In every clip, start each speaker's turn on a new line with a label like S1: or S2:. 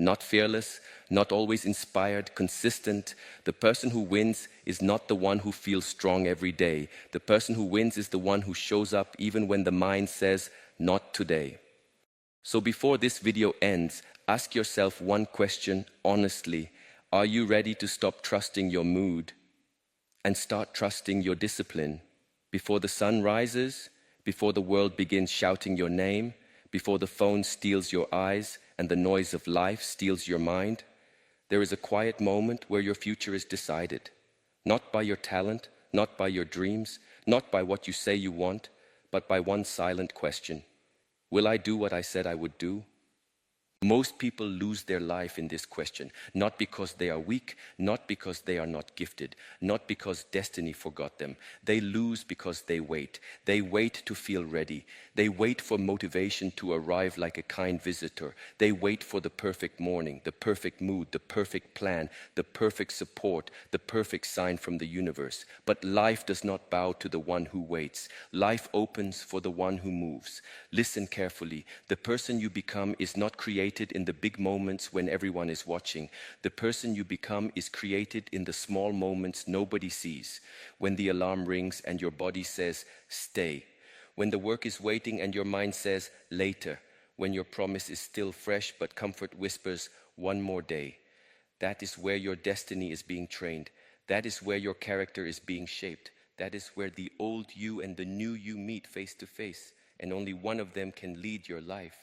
S1: not fearless, not always inspired, consistent. The person who wins is not the one who feels strong every day. The person who wins is the one who shows up even when the mind says, not today. So before this video ends, ask yourself one question honestly. Are you ready to stop trusting your mood and start trusting your discipline? Before the sun rises, before the world begins shouting your name, before the phone steals your eyes and the noise of life steals your mind, there is a quiet moment where your future is decided. Not by your talent, not by your dreams, not by what you say you want, but by one silent question. Will I do what I said I would do? Most people lose their life in this question, not because they are weak, not because they are not gifted, not because destiny forgot them. They lose because they wait. They wait to feel ready. They wait for motivation to arrive like a kind visitor. They wait for the perfect morning, the perfect mood, the perfect plan, the perfect support, the perfect sign from the universe. But life does not bow to the one who waits. Life opens for the one who moves. Listen carefully. The person you become is not created in the big moments when everyone is watching. The person you become is created in the small moments nobody sees. When the alarm rings and your body says, stay. When the work is waiting and your mind says, later. When your promise is still fresh but comfort whispers, one more day. That is where your destiny is being trained. That is where your character is being shaped. That is where the old you and the new you meet face to face. And only one of them can lead your life.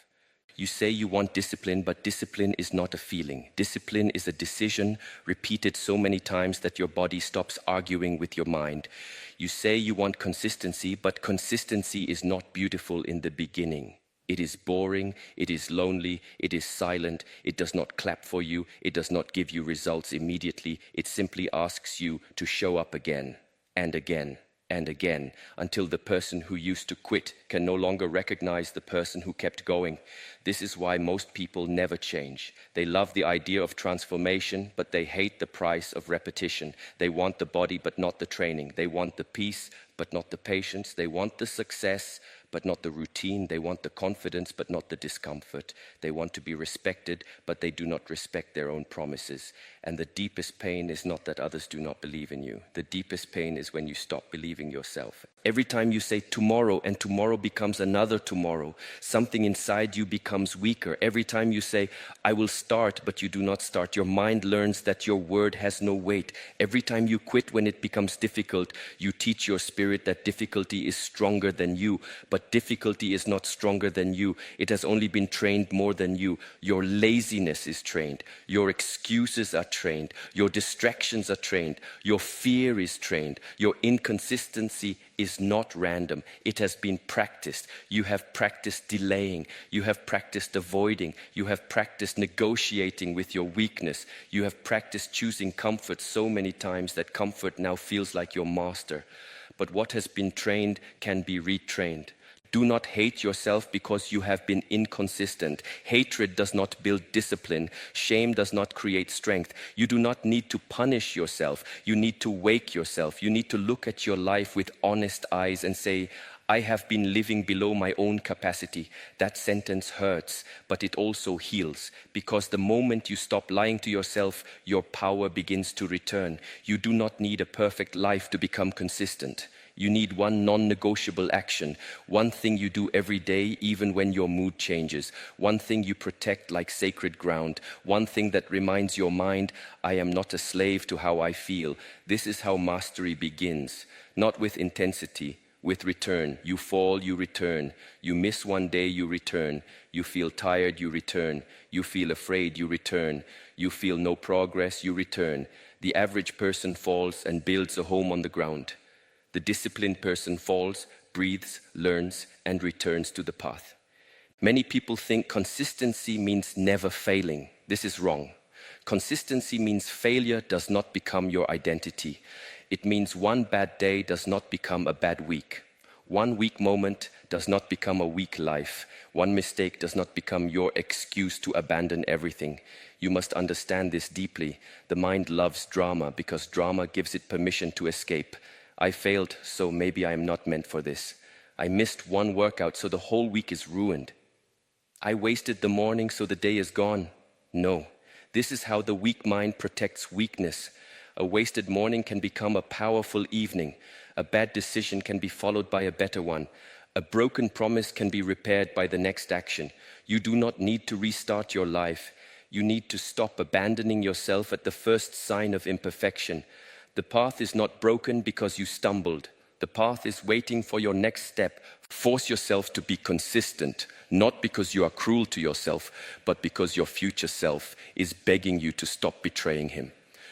S1: You say you want discipline, but discipline is not a feeling. Discipline is a decision repeated so many times that your body stops arguing with your mind. You say you want consistency, but consistency is not beautiful in the beginning. It is boring, it is lonely, it is silent, it does not clap for you, it does not give you results immediately. It simply asks you to show up again and again and again, until the person who used to quit can no longer recognize the person who kept going. This is why most people never change. They love the idea of transformation, but they hate the price of repetition. They want the body, but not the training. They want the peace, but not the patience. They want the success, but not the routine. They want the confidence, but not the discomfort. They want to be respected, but they do not respect their own promises. And the deepest pain is not that others do not believe in you. The deepest pain is when you stop believing yourself. Every time you say tomorrow and tomorrow becomes another tomorrow, something inside you becomes weaker. Every time you say, I will start, but you do not start, your mind learns that your word has no weight. Every time you quit when it becomes difficult, you teach your spirit that difficulty is stronger than you. But difficulty is not stronger than you. It has only been trained more than you. Your laziness is trained. Your excuses are trained. Your distractions are trained. Your fear is trained. Your inconsistency is not random. It has been practiced. You have practiced delaying. You have practiced avoiding. You have practiced negotiating with your weakness. You have practiced choosing comfort so many times that comfort now feels like your master. But what has been trained can be retrained. Do not hate yourself because you have been inconsistent. Hatred does not build discipline. Shame does not create strength. You do not need to punish yourself. You need to wake yourself. You need to look at your life with honest eyes and say, I have been living below my own capacity. That sentence hurts, but it also heals. Because the moment you stop lying to yourself, your power begins to return. You do not need a perfect life to become consistent. You need one non-negotiable action, one thing you do every day even when your mood changes, one thing you protect like sacred ground, one thing that reminds your mind, I am not a slave to how I feel. This is how mastery begins, not with intensity, with return. You fall, you return. You miss one day, you return. You feel tired, you return. You feel afraid, you return. You feel no progress, you return. The average person falls and builds a home on the ground. The disciplined person falls, breathes, learns, and returns to the path. Many people think consistency means never failing. This is wrong. Consistency means failure does not become your identity. It means one bad day does not become a bad week. One weak moment does not become a weak life. One mistake does not become your excuse to abandon everything. You must understand this deeply. The mind loves drama because drama gives it permission to escape. I failed, so maybe I am not meant for this. I missed one workout, so the whole week is ruined. I wasted the morning, so the day is gone. No, this is how the weak mind protects weakness. A wasted morning can become a powerful evening. A bad decision can be followed by a better one. A broken promise can be repaired by the next action. You do not need to restart your life. You need to stop abandoning yourself at the first sign of imperfection. The path is not broken because you stumbled. The path is waiting for your next step. Force yourself to be consistent, not because you are cruel to yourself, but because your future self is begging you to stop betraying him.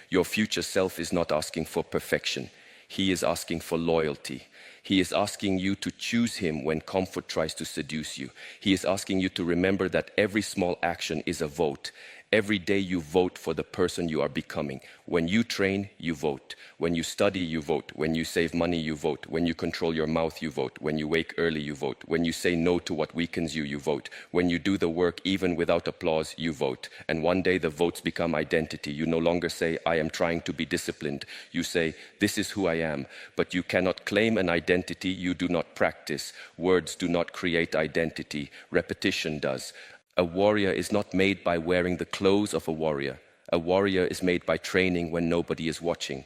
S1: Your future self is not asking for perfection. He is asking for loyalty. He is asking you to choose him when comfort tries to seduce you. He is asking you to remember that every small action is a vote. Every day you vote for the person you are becoming. When you train, you vote. When you study, you vote. When you save money, you vote. When you control your mouth, you vote. When you wake early, you vote. When you say no to what weakens you, you vote. When you do the work even without applause, you vote. And one day the votes become identity. You no longer say, I am trying to be disciplined. You say, this is who I am. But you cannot claim an identity you do not practice. Words do not create identity. Repetition does. A warrior is not made by wearing the clothes of a warrior. A warrior is made by training when nobody is watching.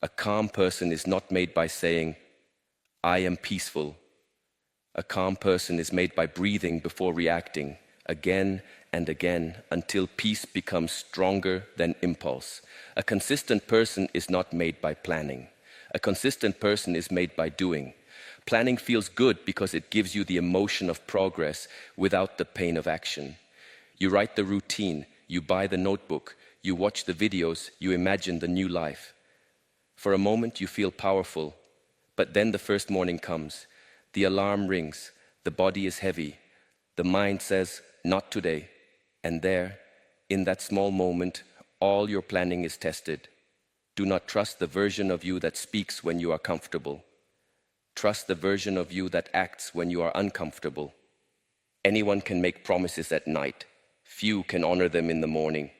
S1: A calm person is not made by saying, I am peaceful. A calm person is made by breathing before reacting, again and again, until peace becomes stronger than impulse. A consistent person is not made by planning. A consistent person is made by doing. Planning feels good because it gives you the emotion of progress without the pain of action. You write the routine, you buy the notebook, you watch the videos, you imagine the new life. For a moment you feel powerful, but then the first morning comes. The alarm rings, the body is heavy, the mind says, not today. And there, in that small moment, all your planning is tested. Do not trust the version of you that speaks when you are comfortable. Trust the version of you that acts when you are uncomfortable. Anyone can make promises at night. Few can honor them in the morning.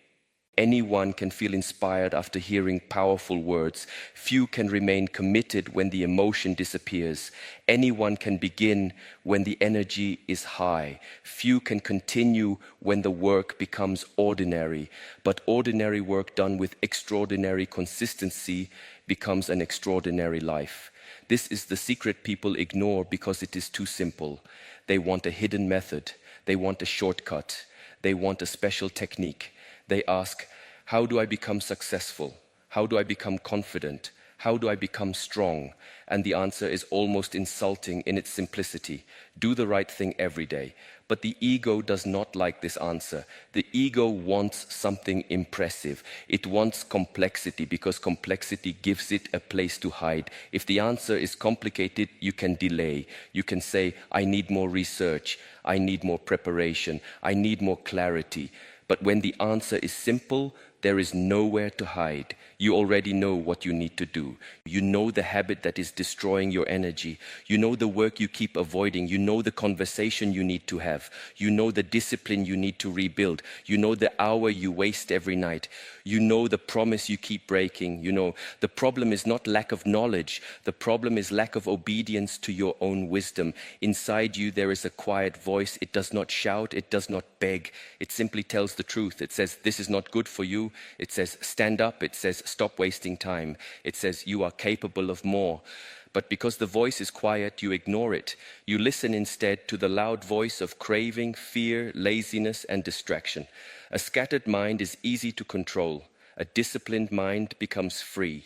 S1: Anyone can feel inspired after hearing powerful words. Few can remain committed when the emotion disappears. Anyone can begin when the energy is high. Few can continue when the work becomes ordinary. But ordinary work done with extraordinary consistency becomes an extraordinary life. This is the secret people ignore because it is too simple. They want a hidden method. They want a shortcut. They want a special technique. They ask, how do I become successful? How do I become confident? How do I become strong? And the answer is almost insulting in its simplicity. Do the right thing every day. But the ego does not like this answer. The ego wants something impressive. It wants complexity because complexity gives it a place to hide. If the answer is complicated, you can delay. You can say, I need more research. I need more preparation. I need more clarity. But when the answer is simple, there is nowhere to hide. You already know what you need to do. You know the habit that is destroying your energy. You know the work you keep avoiding. You know the conversation you need to have. You know the discipline you need to rebuild. You know the hour you waste every night. You know the promise you keep breaking. You know the problem is not lack of knowledge. The problem is lack of obedience to your own wisdom. Inside you there is a quiet voice. It does not shout. It does not beg. It simply tells the truth. It says, this is not good for you. It says, stand up. It says, stop wasting time. It says, you are capable of more. But because the voice is quiet, you ignore it. You listen instead to the loud voice of craving, fear, laziness, and distraction. A scattered mind is easy to control. A disciplined mind becomes free.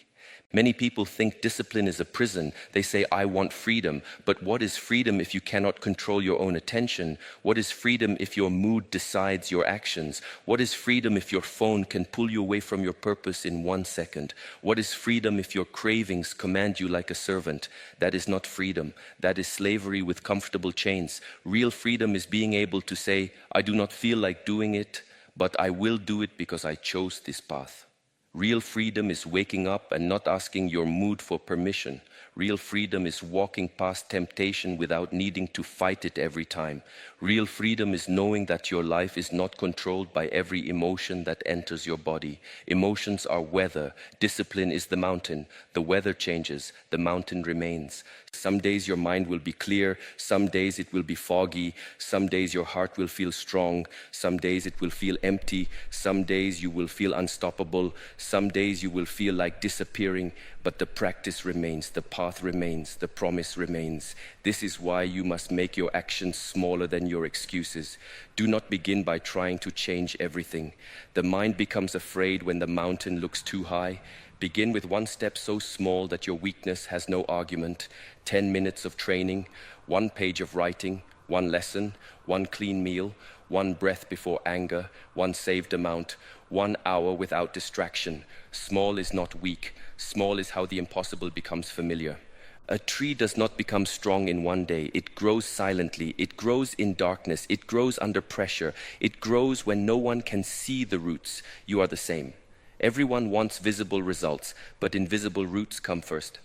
S1: Many people think discipline is a prison. They say, I want freedom. But what is freedom if you cannot control your own attention? What is freedom if your mood decides your actions? What is freedom if your phone can pull you away from your purpose in 1 second? What is freedom if your cravings command you like a servant? That is not freedom. That is slavery with comfortable chains. Real freedom is being able to say, I do not feel like doing it, but I will do it because I chose this path. Real freedom is waking up and not asking your mood for permission. Real freedom is walking past temptation without needing to fight it every time. Real freedom is knowing that your life is not controlled by every emotion that enters your body. Emotions are weather. Discipline is the mountain. The weather changes, the mountain remains. Some days your mind will be clear, some days it will be foggy, some days your heart will feel strong, some days it will feel empty, some days you will feel unstoppable, some days you will feel like disappearing, but the practice remains, the path remains, the promise remains. This is why you must make your actions smaller than your excuses. Do not begin by trying to change everything. The mind becomes afraid when the mountain looks too high. Begin with one step so small that your weakness has no argument. 10 minutes of training, 1 page of writing, 1 lesson, 1 clean meal, 1 breath before anger, 1 saved amount, 1 hour without distraction. Small is not weak. Small is how the impossible becomes familiar. A tree does not become strong in one day. It grows silently. It grows in darkness. It grows under pressure. It grows when no one can see the roots. You are the same. Everyone wants visible results, but invisible roots come first.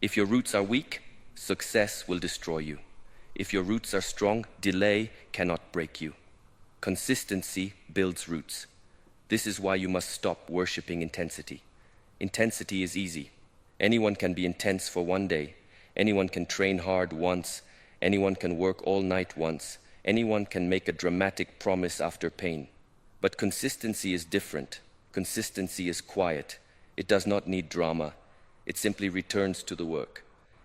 S1: If your roots are weak, success will destroy you. If your roots are strong, delay cannot break you. Consistency builds roots. This is why you must stop worshipping intensity. Intensity is easy. Anyone can be intense for one day. Anyone can train hard once. Anyone can work all night once. Anyone can make a dramatic promise after pain. But consistency is different. Consistency is quiet. It does not need drama. It simply returns to the work.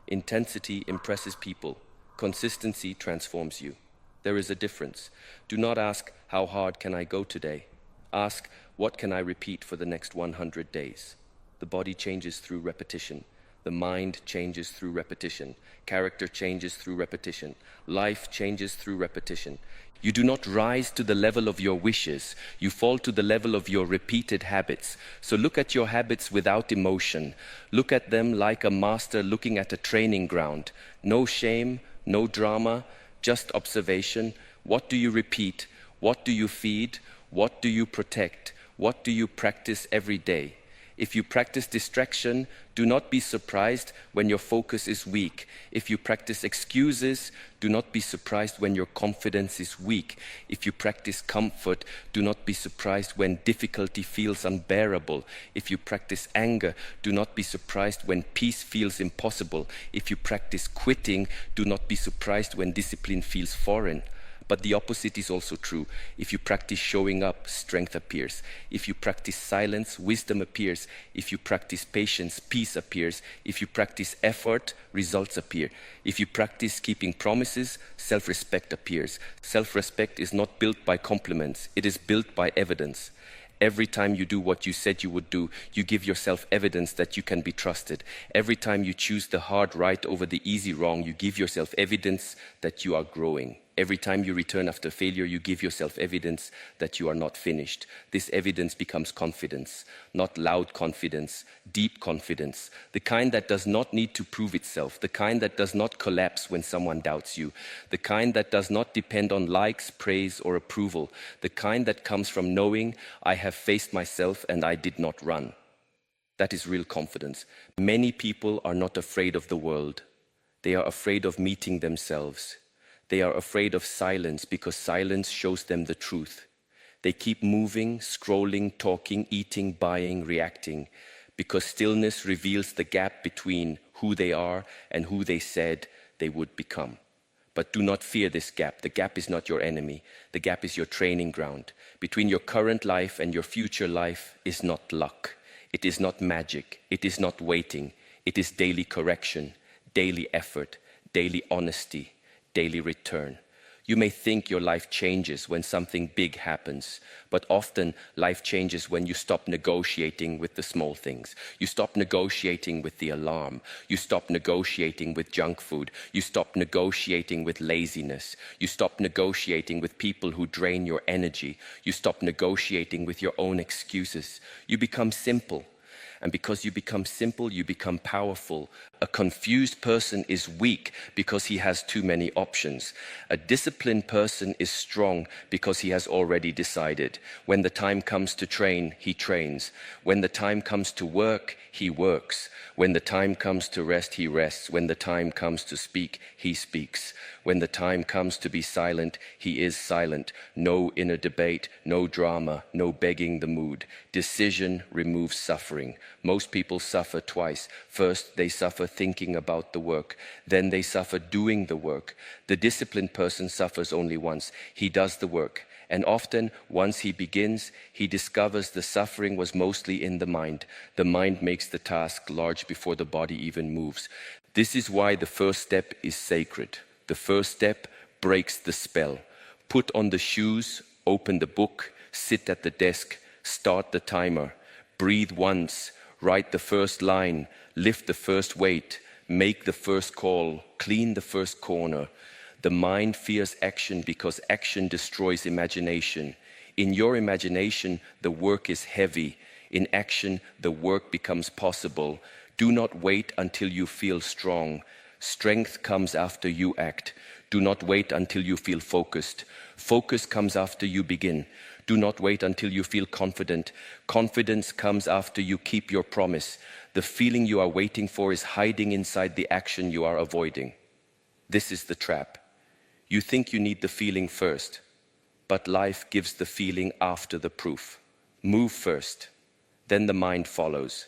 S1: Intensity impresses people. Consistency transforms you. There is a difference. Do not ask, how hard can I go today? Ask, what can I repeat for the next 100 days? The body changes through repetition. The mind changes through repetition. Character changes through repetition. Life changes through repetition. You do not rise to the level of your wishes. You fall to the level of your repeated habits. So look at your habits without emotion. Look at them like a master looking at a training ground. No shame, no drama, just observation. What do you repeat? What do you feed? What do you protect? What do you practice every day? If you practice distraction, do not be surprised when your focus is weak. If you practice excuses, do not be surprised when your confidence is weak. If you practice comfort, do not be surprised when difficulty feels unbearable. If you practice anger, do not be surprised when peace feels impossible. If you practice quitting, do not be surprised when discipline feels foreign. But the opposite is also true. If you practice showing up, strength appears. If you practice silence, wisdom appears. If you practice patience, peace appears. If you practice effort, results appear. If you practice keeping promises, self-respect appears. Self-respect is not built by compliments. It is built by evidence. Every time you do what you said you would do, you give yourself evidence that you can be trusted. Every time you choose the hard right over the easy wrong, you give yourself evidence that you are growing. Every time you return after failure, you give yourself evidence that you are not finished. This evidence becomes confidence, not loud confidence, deep confidence, the kind that does not need to prove itself, the kind that does not collapse when someone doubts you, the kind that does not depend on likes, praise, or approval, the kind that comes from knowing I have faced myself and I did not run. That is real confidence. Many people are not afraid of the world. They are afraid of meeting themselves. They are afraid of silence because silence shows them the truth. They keep moving, scrolling, talking, eating, buying, reacting, because stillness reveals the gap between who they are and who they said they would become. But do not fear this gap. The gap is not your enemy. The gap is your training ground. Between your current life and your future life is not luck. It is not magic. It is not waiting. It is daily correction, daily effort, daily honesty, daily return. You may think your life changes when something big happens, but often life changes when you stop negotiating with the small things. You stop negotiating with the alarm. You stop negotiating with junk food. You stop negotiating with laziness. You stop negotiating with people who drain your energy. You stop negotiating with your own excuses. You become simple. And because you become simple, you become powerful. A confused person is weak because he has too many options. A disciplined person is strong because he has already decided. When the time comes to train, he trains. When the time comes to work, he works. When the time comes to rest, he rests. When the time comes to speak, he speaks. When the time comes to be silent, he is silent. No inner debate, no drama, no begging the mood. Decision removes suffering. Most people suffer twice. First, they suffer thinking about the work. Then they suffer doing the work. The disciplined person suffers only once. He does the work. And often, once he begins, he discovers the suffering was mostly in the mind. The mind makes the task large before the body even moves. This is why the first step is sacred. The first step breaks the spell. Put on the shoes, open the book, sit at the desk, start the timer, breathe once, write the first line, lift the first weight, make the first call, clean the first corner. The mind fears action because action destroys imagination. In your imagination, the work is heavy. In action, the work becomes possible. Do not wait until you feel strong. Strength comes after you act. Do not wait until you feel focused. Focus comes after you begin. Do not wait until you feel confident. Confidence comes after you keep your promise. The feeling you are waiting for is hiding inside the action you are avoiding. This is the trap. You think you need the feeling first, but life gives the feeling after the proof. Move first, then the mind follows.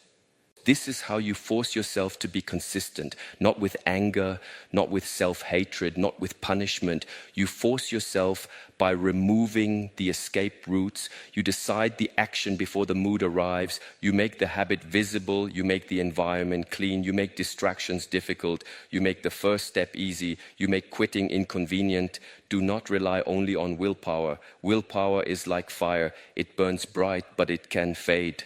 S1: This is how you force yourself to be consistent, not with anger, not with self-hatred, not with punishment. You force yourself by removing the escape routes. You decide the action before the mood arrives. You make the habit visible. You make the environment clean. You make distractions difficult. You make the first step easy. You make quitting inconvenient. Do not rely only on willpower. Willpower is like fire. It burns bright, but it can fade.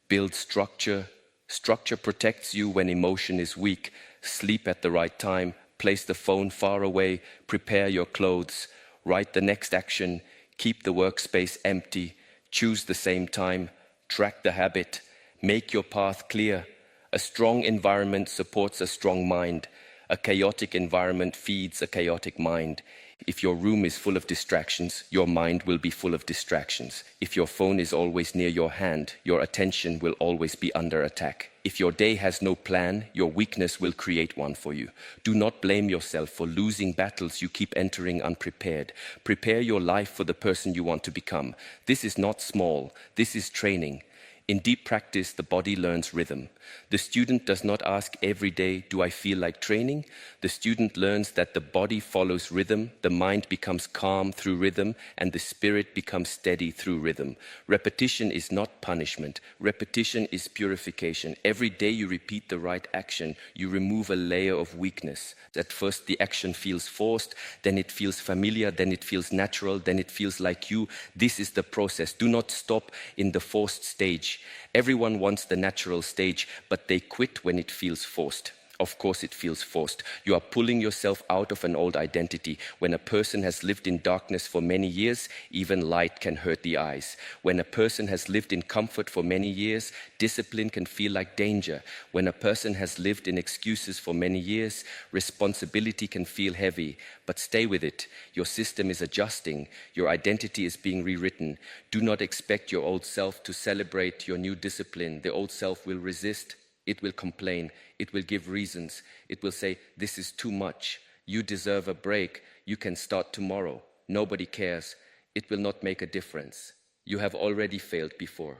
S1: Build structure. Structure protects you when emotion is weak. Sleep at the right time. Place the phone far away. Prepare your clothes. Write the next action. Keep the workspace empty. Choose the same time. Track the habit. Make your path clear. A strong environment supports a strong mind. A chaotic environment feeds a chaotic mind. If your room is full of distractions, your mind will be full of distractions. If your phone is always near your hand, your attention will always be under attack. If your day has no plan, your weakness will create one for you. Do not blame yourself for losing battles you keep entering unprepared. Prepare your life for the person you want to become. This is not small. This is training. In deep practice, the body learns rhythm. The student does not ask every day, do I feel like training? The student learns that the body follows rhythm, the mind becomes calm through rhythm, and the spirit becomes steady through rhythm. Repetition is not punishment. Repetition is purification. Every day you repeat the right action, you remove a layer of weakness. At first the action feels forced, then it feels familiar, then it feels natural, then it feels like you. This is the process. Do not stop in the forced stage. Everyone wants the natural stage, but they quit when it feels forced. Of course it feels forced. You are pulling yourself out of an old identity. When a person has lived in darkness for many years, even light can hurt the eyes. When a person has lived in comfort for many years, discipline can feel like danger. When a person has lived in excuses for many years, responsibility can feel heavy. But stay with it. Your system is adjusting. Your identity is being rewritten. Do not expect your old self to celebrate your new discipline. The old self will resist. It will complain. It will give reasons. It will say, this is too much. You deserve a break. You can start tomorrow. Nobody cares. It will not make a difference. You have already failed before.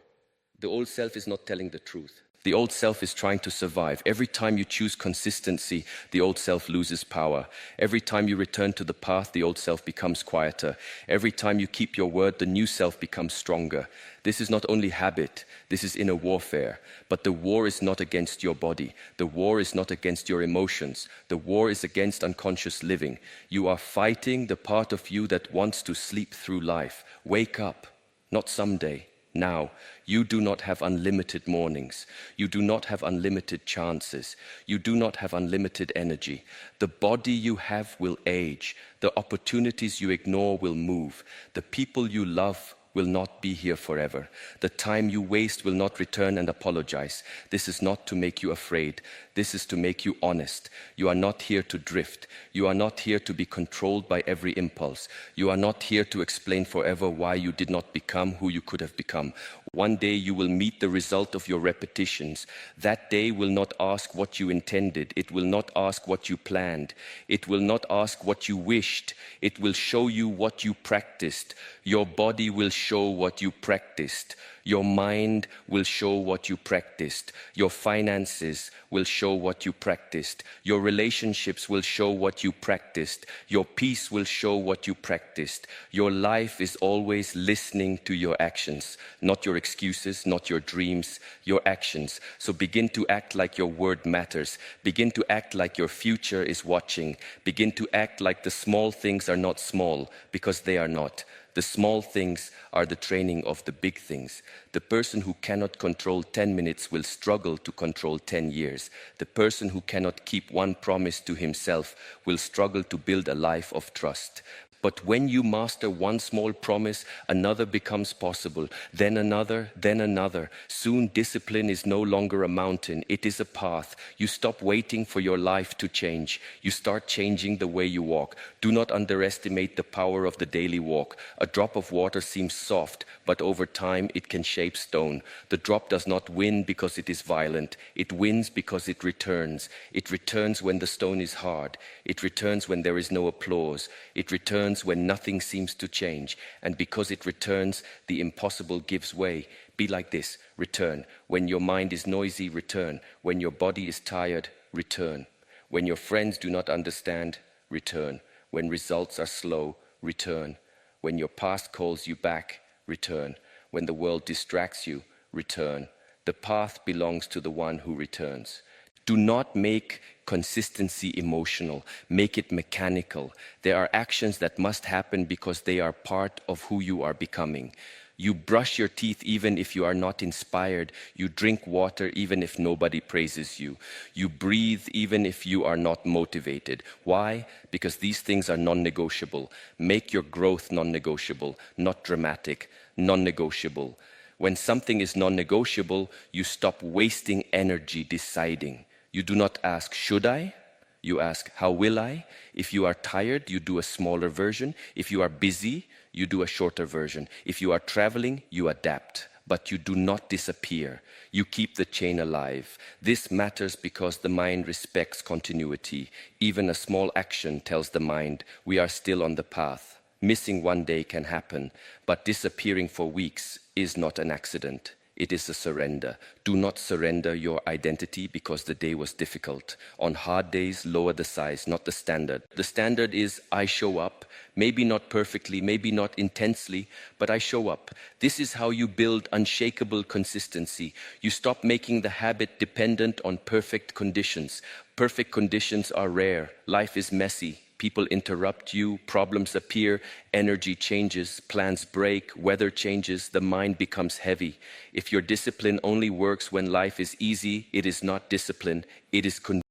S1: The old self is not telling the truth. The old self is trying to survive. Every time you choose consistency, the old self loses power. Every time you return to the path, the old self becomes quieter. Every time you keep your word, the new self becomes stronger. This is not only habit, this is inner warfare. But the war is not against your body. The war is not against your emotions. The war is against unconscious living. You are fighting the part of you that wants to sleep through life. Wake up, not someday. Now, you do not have unlimited mornings. You do not have unlimited chances. You do not have unlimited energy. The body you have will age. The opportunities you ignore will move. The people you love will not be here forever. The time you waste will not return and apologize. This is not to make you afraid. This is to make you honest. You are not here to drift. You are not here to be controlled by every impulse. You are not here to explain forever why you did not become who you could have become. One day you will meet the result of your repetitions. That day will not ask what you intended. It will not ask what you planned. It will not ask what you wished. It will show you what you practiced. Your body will show what you practiced. Your mind will show what you practiced. Your finances will show what you practiced. Your relationships will show what you practiced. Your peace will show what you practiced. Your life is always listening to your actions, not your excuses, not your dreams, your actions. So begin to act like your word matters. Begin to act like your future is watching. Begin to act like the small things are not small, because they are not. The small things are the training of the big things. The person who cannot control 10 minutes will struggle to control 10 years. The person who cannot keep one promise to himself will struggle to build a life of trust. But when you master one small promise, another becomes possible, then another, then another. Soon discipline is no longer a mountain, it is a path. You stop waiting for your life to change. You start changing the way you walk. Do not underestimate the power of the daily walk. A drop of water seems soft, but over time it can shape stone. The drop does not win because it is violent. It wins because it returns. It returns when the stone is hard. It returns when there is no applause. It returns when nothing seems to change. And because it returns, the impossible gives way. Be like this, return. When your mind is noisy, return. When your body is tired, return. When your friends do not understand, return. When results are slow, return. When your past calls you back, return. When the world distracts you, return. The path belongs to the one who returns. Do not make consistency emotional. Make it mechanical. There are actions that must happen because they are part of who you are becoming. You brush your teeth even if you are not inspired. You drink water even if nobody praises you. You breathe even if you are not motivated. Why? Because these things are non-negotiable. Make your growth non-negotiable, not dramatic, non-negotiable. When something is non-negotiable, you stop wasting energy deciding. You do not ask, should I? You ask, how will I? If you are tired, you do a smaller version. If you are busy, you do a shorter version. If you are traveling, you adapt. But you do not disappear. You keep the chain alive. This matters because the mind respects continuity. Even a small action tells the mind, we are still on the path. Missing one day can happen, but disappearing for weeks is not an accident. It is a surrender. Do not surrender your identity because the day was difficult. On hard days, lower the size, not the standard. The standard is I show up, maybe not perfectly, maybe not intensely, but I show up. This is how you build unshakable consistency. You stop making the habit dependent on perfect conditions. Perfect conditions are rare. Life is messy. People interrupt you, problems appear, energy changes, plans break, weather changes, the mind becomes heavy. If your discipline only works when life is easy, it is not discipline, it is condition.